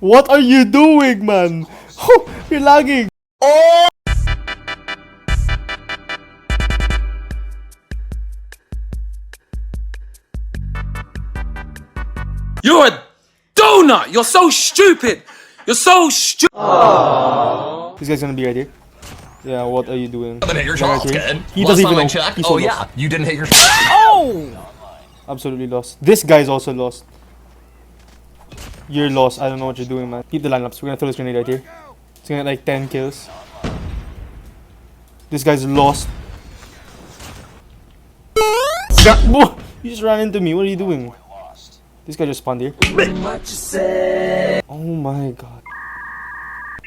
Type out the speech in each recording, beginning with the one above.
What are you doing, man? You're lagging. Oh! You're a donut! You're so stupid! You're so stupid! This guy's gonna be right here. Yeah, what are you doing? Didn't hit your shot, good. He doesn't even know. Check. He's so Oh yeah, lost. you didn't hit your shot. Oh! Absolutely lost. This guy's also lost. You're lost. I don't know what you're doing, man. Keep the lineups. We're gonna throw this grenade right here. It's gonna get like 10 kills. This guy's lost. You just ran into me. What are you doing? This guy just spawned here. Oh my god.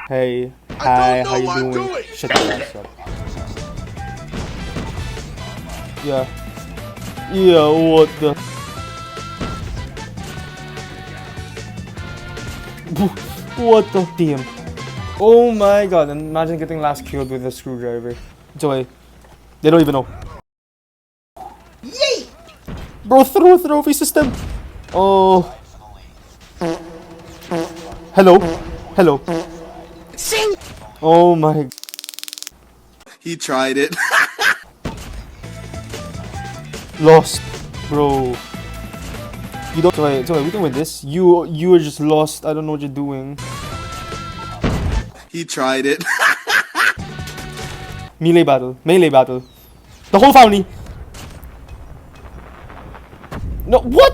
Hey. Hi, how you doing? Shut your ass up. Yeah. Yeah, what the... What the damn? Oh my god, imagine getting last killed with a screwdriver. It's okay. They don't even know. Yay! Bro, throw system. Oh. Hello. Hello. Sing. Oh my. He tried it. Lost, bro. You don't. It's okay. We can win this. You are just lost. I don't know what you're doing. He tried it. Melee battle. Melee battle. The whole family. No. What?